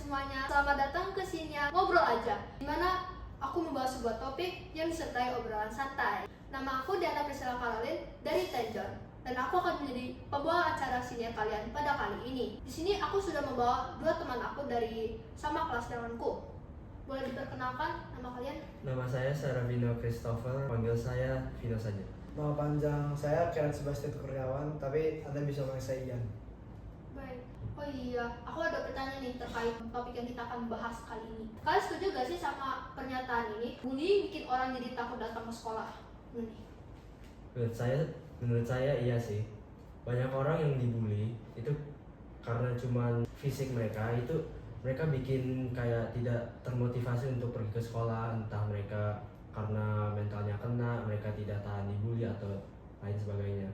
semuanya, selamat datang ke sini Ngobrol Aja, dimana aku membahas sebuah topik yang disertai obrolan santai. Nama aku Diana Priscilla Caroline dari Tenjon, dan aku akan menjadi pembawa acara sini kalian pada kali ini. Di sini aku sudah membawa dua teman aku dari sama kelas denganku. Boleh diperkenalkan nama kalian? Nama saya Saravino Christopher, panggil saya Vino saja. Nama panjang saya Kenneth Sebastian Kurniawan, tapi Anda bisa panggil saya Ian. Baik. Oh iya, aku ada pertanyaan nih terkait topik yang kita akan bahas kali ini. Kalian setuju gak sih sama pernyataan ini? Bullying bikin orang jadi takut datang ke sekolah. Nih. Menurut saya iya sih. Banyak orang yang dibully itu karena cuman fisik mereka bikin kayak tidak termotivasi untuk pergi ke sekolah, entah mereka karena mentalnya kena, mereka tidak tahan dibully atau lain sebagainya.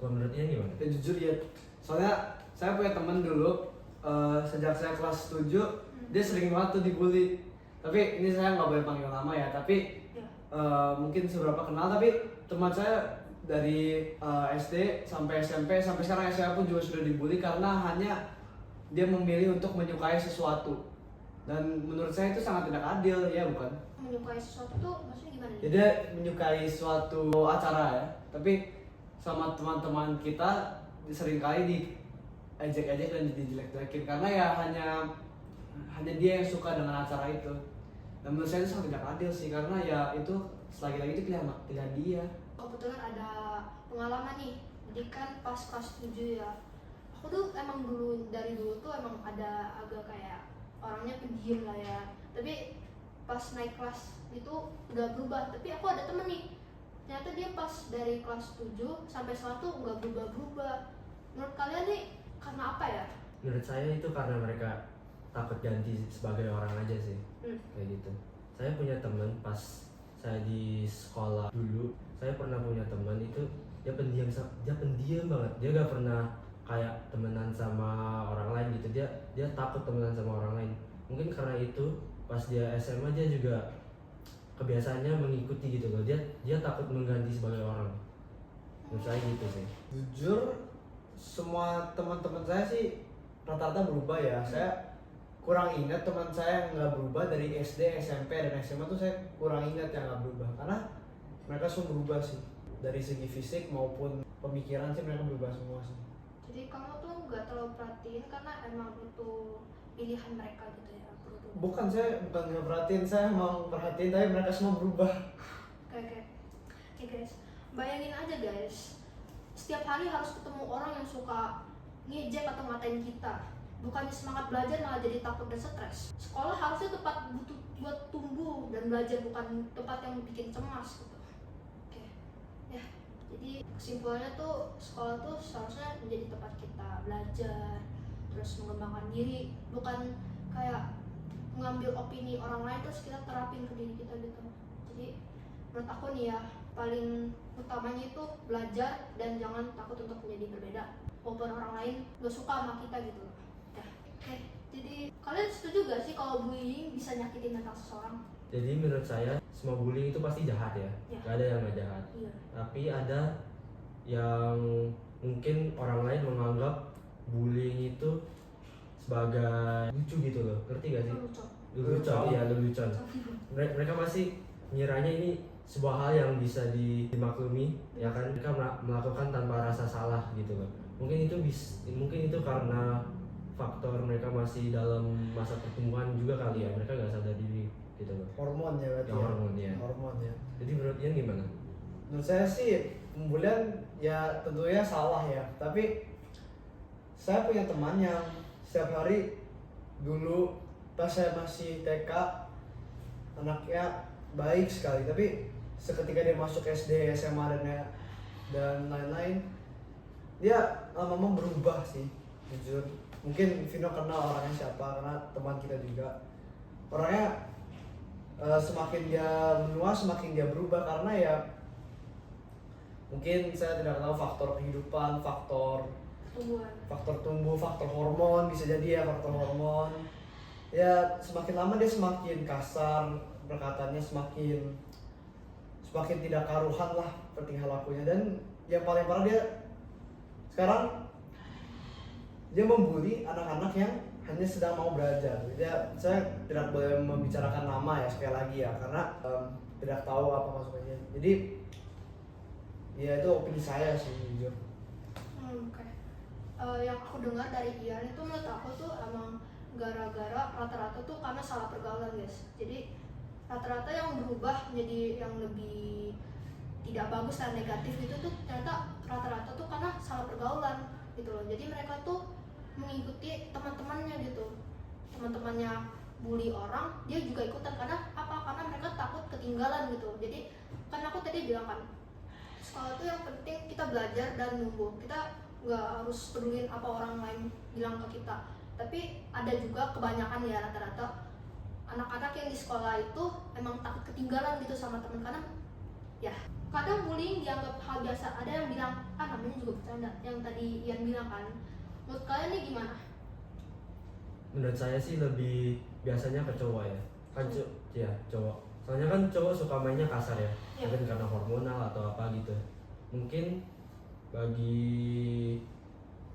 Kalau menurut Ian gimana? Ya jujur ya, soalnya saya punya teman dulu, sejak saya kelas 7, dia sering banget tuh dibully. Tapi ini saya nggak boleh panggil nama ya, tapi mungkin seberapa kenal, tapi teman saya dari SD sampai SMP, sampai sekarang SMA pun juga sudah dibully karena hanya dia memilih untuk menyukai sesuatu. Dan menurut saya itu sangat tidak adil, ya bukan? Menyukai sesuatu tuh maksudnya gimana nih? Ya, dia menyukai suatu acara ya, tapi sama teman-teman kita seringkali diejek-ejek dan dijelek-jelekin karena ya hanya dia yang suka dengan acara itu. Dan menurut saya itu sangat tidak adil sih, karena ya itu lagi-lagi itu pilihan dia. Kebetulan ada pengalaman nih, jadi kan pas kelas 7 ya, aku tuh emang dari dulu tuh emang ada agak kayak orangnya pendiam lah ya, tapi pas naik kelas itu udah berubah. Tapi aku ada temen nih, ternyata dia pas dari kelas 7 sampai sekarang tuh nggak berubah-berubah. Menurut kalian nih karena apa ya? Menurut saya itu karena mereka takut ganti sebagai orang aja sih. Kayak gitu. Saya punya teman pas saya di sekolah dulu, saya pernah punya teman itu dia pendiam banget. Dia gak pernah kayak temenan sama orang lain gitu. Dia takut temenan sama orang lain. Mungkin karena itu pas dia SMA dia juga kebiasaannya mengikuti gitu loh. Dia takut mengganti sebagai orang. Menurut saya gitu sih. Jujur, semua teman-teman saya sih rata-rata berubah ya. Saya kurang ingat teman saya yang nggak berubah dari SD, SMP, dan SMA tuh saya kurang ingat yang nggak berubah, karena mereka semua berubah sih, dari segi fisik maupun pemikiran sih mereka berubah semua sih. Jadi kamu tuh nggak terlalu perhatiin karena emang itu pilihan mereka gitu ya, berubah. Bukan nggak perhatiin, saya mau perhatiin, tapi mereka semua berubah. Oke guys, bayangin aja guys, setiap hari harus ketemu orang yang suka ngejek atau ngatain kita. Bukannya semangat belajar malah jadi takut dan stres. Sekolah harusnya tempat buat tumbuh dan belajar, bukan tempat yang bikin cemas gitu. Oke, ya. Jadi kesimpulannya tuh sekolah tuh seharusnya menjadi tempat kita belajar, terus mengembangkan diri, bukan kayak mengambil opini orang lain terus kita terapin ke diri kita gitu. Jadi menurut aku nih ya, paling utamanya itu belajar dan jangan takut untuk menjadi berbeda walaupun orang lain gak suka sama kita gitu loh. Ya. Oke, jadi kalian setuju gak sih kalau bullying bisa nyakitin mental seseorang? Jadi menurut saya semua bullying itu pasti jahat ya. Gak ada yang gak jahat. Iya. Tapi ada yang mungkin orang lain menganggap bullying itu sebagai lucu gitu loh. Ngerti gak sih? Lelucon, iya lelucon. Mereka masih ngiranya ini sebuah hal yang bisa dimaklumi, ya kan? Mereka melakukan tanpa rasa salah gitu loh. Mungkin itu karena faktor mereka masih dalam masa pertumbuhan juga kali ya. Mereka gak sadar diri gitu loh. Hormon ya berarti. Hormon ya. ya. Jadi menurut Ian gimana? Menurut saya sih pembulian ya tentunya salah ya, tapi saya punya teman yang setiap hari dulu pas saya masih TK anaknya baik sekali, tapi seketika dia masuk SD, SMA dan lain-lain, dia lama-lama berubah sih, jujur. Mungkin Vino kenal orangnya siapa, karena teman kita juga. Orangnya semakin dia menua, semakin dia berubah, karena ya mungkin saya tidak tahu faktor kehidupan, faktor tumbuh, faktor hormon, bisa jadi ya faktor hormon. Ya semakin lama dia semakin kasar, perkataannya semakin tidak karuhan lah tingkah lakunya. Dan yang paling parah, dia sekarang dia membuli anak-anak yang hanya sedang mau belajar. Ya, saya tidak boleh membicarakan nama ya sekali lagi ya, karena tidak tahu apa maksudnya. Jadi ya itu opini saya sih jujur. Oke. Yang aku dengar dari Ian itu menurut aku tuh emang gara-gara rata-rata tuh karena salah pergaulan guys. Jadi rata-rata yang berubah menjadi yang lebih tidak bagus dan negatif itu tuh ternyata rata-rata tuh karena salah pergaulan gitu loh. Jadi mereka tuh mengikuti teman-temannya gitu, teman-temannya bully orang dia juga ikutan, karena apa? Karena mereka takut ketinggalan gitu. Jadi kan aku tadi bilang kan, sekolah tuh yang penting kita belajar dan numbuh, kita nggak harus peduliin apa orang lain bilang ke kita. Tapi ada juga kebanyakan ya rata-rata anak-anak yang di sekolah itu emang takut ketinggalan gitu sama teman, karena ya kadang bullying dianggap hal biasa. Ada yang bilang namanya juga bercanda, yang tadi Ian bilang kan. Menurut kalian nih gimana? Menurut saya sih lebih biasanya ke cowok ya, kan ya cowok. Soalnya kan cowok suka mainnya kasar ya, Ya. mungkin karena hormonal atau apa gitu. Mungkin bagi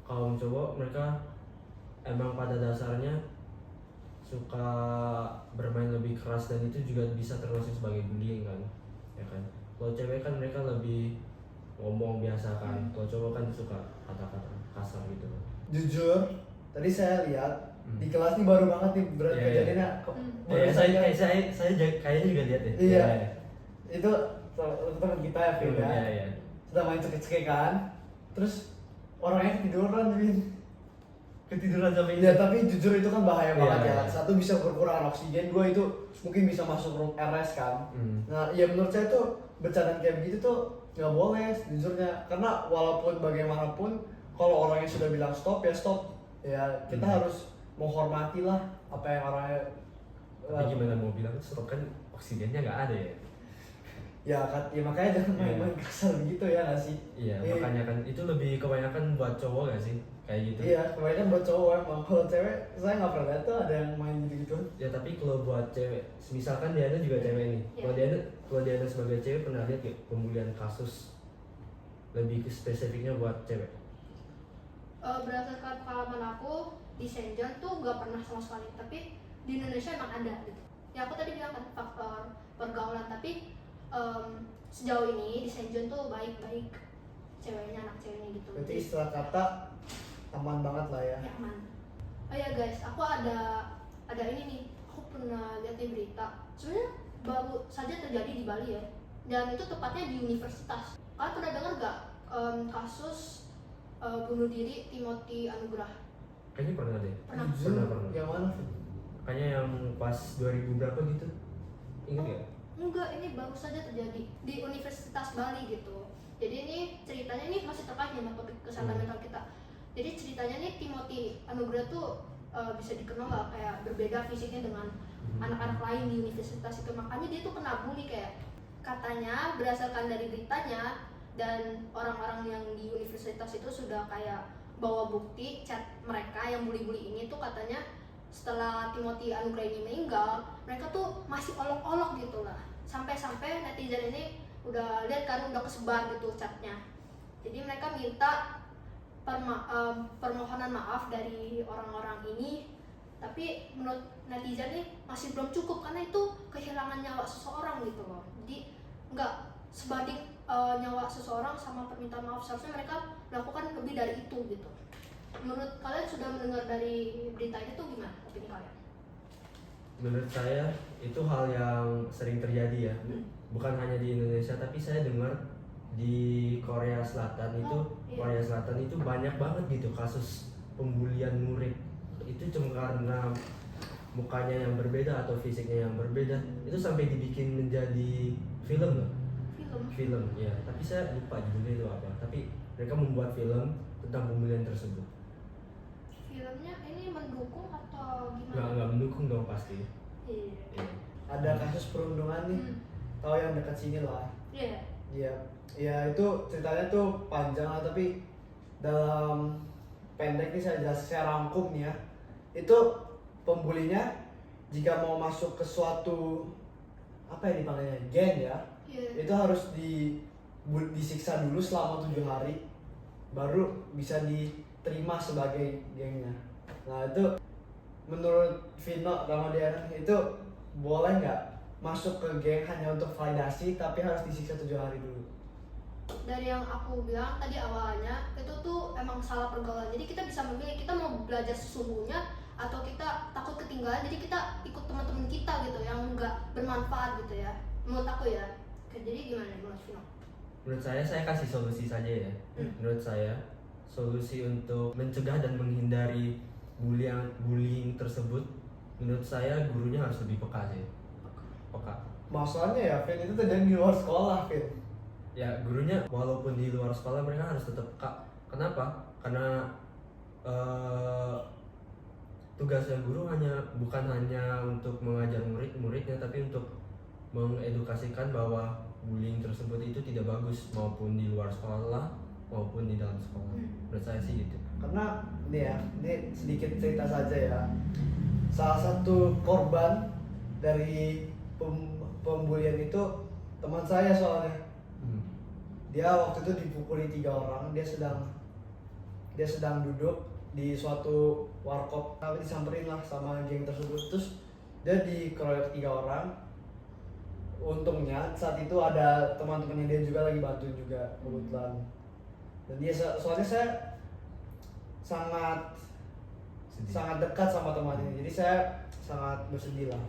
kaum cowok, mereka emang pada dasarnya suka bermain lebih keras, dan itu juga bisa termasuk sebagai bullying kan, ya kan. Kalau cewek kan mereka lebih ngomong biasa kan, kalau cowok kan suka kata-kata kasar gitu. Jujur, tadi saya lihat di kelas ini baru banget nih berat Iya, kejadiannya. Ya, saya kayaknya juga lihat deh. Iya. Itu teman kita ya, Vin ya. Iya. Sedang main cekek kan. Terus orangnya ketiduran, Vin. Ketiduran sampai Ya tapi jujur itu kan bahaya Iya, banget ya. iya. Satu bisa berkurang oksigen, dua itu mungkin bisa masuk room RS kan. Nah, ya menurut saya tuh bercandaan kayak begitu tuh nggak boleh jujurnya, karena walaupun bagaimanapun kalau orangnya sudah bilang stop ya stop. Ya kita harus menghormati lah apa yang orangnya. Tapi gimana mau bilang stop, kan oksigennya nggak ada ya. Ya makanya jangan main-main kasar gitu ya nggak sih? Iya, makanya kan itu lebih kebanyakan buat cowok nggak sih kayak gitu. Iya, kebanyakan buat cowok emang. Kalau cewek saya nggak pernah lihat tuh ada yang main gitu-gitu. Ya tapi kalau buat cewek, misalkan Diana juga cewek nih. Iya. Kalau Diana sebagai cewek pernah lihat ya pembulian kasus lebih ke spesifiknya buat cewek? Berdasarkan pengalaman aku di Saint John tuh nggak pernah sama sekali, tapi di Indonesia emang ada gitu. Ya aku tadi bilang kan faktor pergaulan, tapi sejauh ini di Saint John tuh baik-baik ceweknya, anak ceweknya gitu. Berarti istilah kata aman banget lah ya. Ya aman. Oh ya guys, aku ada ini nih. Aku pernah lihat di berita. Sebenarnya baru saja terjadi di Bali ya. Dan itu tepatnya di universitas. Kalian pernah dengar gak kasus bunuh diri Timothy Anugrah? Kayaknya pernah deh. Pernah. Pernah. Yang mana? Vin? Kayaknya yang pas 2000 berapa gitu. Ingat ya? Enggak, ini baru saja terjadi di Universitas Bali gitu. Jadi ini ceritanya nih masih terkait sama topik kesehatan mental kita. Jadi ceritanya nih Timothy Anugrah tuh bisa dikenal lah kayak berbeda fisiknya dengan anak-anak lain di universitas itu. Makanya dia tuh kena bully, kayak katanya berdasarkan dari beritanya dan orang-orang yang di universitas itu sudah kayak bawa bukti chat mereka yang bully-bully ini tuh, katanya setelah Timothy Anugrah ini meninggal, mereka tuh masih olok-olok gitu lah. Sampai-sampai netizen ini udah lihat kan, udah kesebar gitu chatnya. Jadi mereka minta permohonan maaf dari orang-orang ini, tapi menurut netizen ini masih belum cukup karena itu kehilangan nyawa seseorang gitu loh. Jadi nggak sebanding nyawa seseorang sama permintaan maaf, seharusnya mereka melakukan lebih dari itu gitu. Menurut kalian sudah mendengar dari berita ini tuh gimana opini kalian? Menurut saya itu hal yang sering terjadi ya. Bukan hanya di Indonesia, tapi saya dengar di Korea Selatan itu, Korea Selatan itu banyak banget gitu kasus pembulian murid. Itu cuma karena mukanya yang berbeda atau fisiknya yang berbeda. Itu sampai dibikin menjadi film loh. Film ya, tapi saya lupa judulnya itu apa. Tapi mereka membuat film tentang pembulian tersebut. Filmnya ini mendukung atau gimana? Nggak mendukung dong pasti. Iya. Ada kasus perundungan nih. Tahu yang dekat sini lah. Iya. Iya. Ya itu ceritanya tuh panjang lah, tapi dalam pendek nih saya rangkum nih ya. Itu pembulinya jika mau masuk ke suatu apa ya dipanggilnya, geng ya. Yeah. Itu harus disiksa dulu selama 7 hari baru bisa diterima sebagai gengnya. Nah itu menurut Vino Ramadhan itu boleh nggak masuk ke geng hanya untuk validasi tapi harus disiksa 7 hari dulu? Dari yang aku bilang tadi awalnya itu tuh emang salah pergaulan. Jadi kita bisa memilih kita mau belajar sesungguhnya atau kita takut ketinggalan, jadi kita ikut teman-teman kita gitu yang nggak bermanfaat gitu ya, menurut aku ya. Jadi gimana nih Mas Vino? Menurut saya kasih solusi saja ya. Menurut saya solusi untuk mencegah dan menghindari bullying tersebut, menurut saya gurunya harus lebih peka sih. Peka. Masalahnya ya Vin, itu terjadi di luar sekolah Vin. Ya gurunya walaupun di luar sekolah mereka harus tetap peka. Kenapa? Karena tugasnya guru bukan hanya untuk mengajar murid-muridnya, tapi untuk mengedukasikan bahwa bullying tersebut itu tidak bagus, maupun di luar sekolah maupun di dalam sekolah. Menurut saya sih gitu. Karena ini sedikit cerita saja ya. Salah satu korban dari pembulian itu teman saya soalnya. Dia waktu itu dipukuli 3 orang. Dia sedang duduk di suatu warkop, tapi disamperin lah sama geng tersebut. Terus dia dikeroyok 3 orang. Untungnya saat itu ada teman-temannya dia juga lagi bantu juga kebetulan. Dan dia soalnya saya sangat dekat sama teman ini, jadi saya sangat bersedih lah.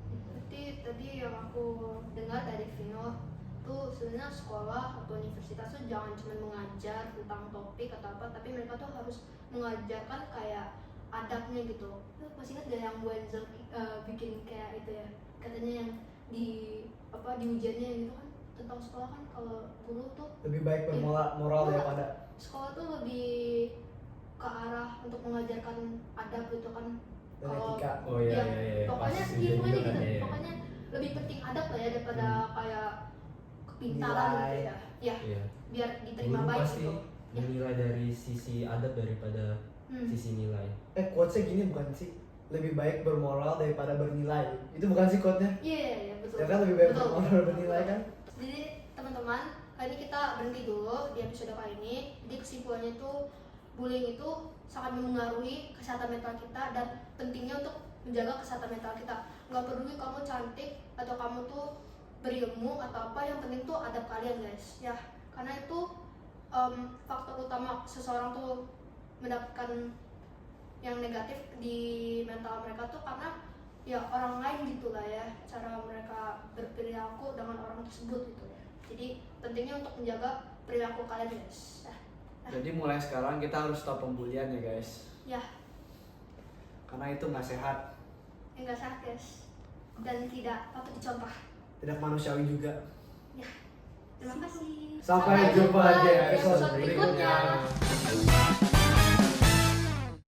Berarti tadi yang aku dengar dari Vino tuh sebenarnya sekolah atau universitas tuh jangan cuma mengajar tentang topik atau apa, tapi mereka tuh harus mengajarkan kayak adabnya gitu. Masih ingat gak yang Wenzel bikin kayak itu ya, katanya yang di ujiannya gitu kan, tentang sekolah kan kalau guru tuh Lebih baik bermoral daripada sekolah tuh lebih ke arah untuk mengajarkan adab gitu kan. dan Kalau etika. Oh iya. pokoknya Pas infonya ujian gitu, kan, iya. pokoknya lebih penting adab lah ya daripada kayak kepintaran Nilai. gitu ya. Ya, Iya. biar diterima Guru baik pasti gitu. menilai dari sisi adab daripada sisi nilai. Quotesnya gini bukan sih? Lebih baik bermoral daripada bernilai. Itu bukan sih quote-nya? Iya, betul. Ya kan lebih baik Betul. bermoral daripada bernilai kan? Jadi teman-teman, kali ini kita berhenti dulu di episode kali ini. Jadi kesimpulannya itu bullying itu sangat memengaruhi kesehatan mental kita dan pentingnya untuk menjaga kesehatan mental kita. Nggak peduli kamu cantik atau kamu tuh berilmu atau apa, yang penting tuh adab kalian guys ya. Karena itu faktor utama seseorang tuh mendapatkan yang negatif di mental mereka tuh karena ya orang lain gitu lah ya, cara mereka berperilaku dengan orang tersebut gitu ya. Jadi pentingnya untuk menjaga perilaku kalian guys ya. Jadi mulai sekarang kita harus stop pembulian ya guys. Ya, Karena itu nggak sehat, enggak sehat guys, dan tidak patut dicontoh tidak manusiawi juga. ya. Terima kasih. Sampai jumpa di episode berikutnya.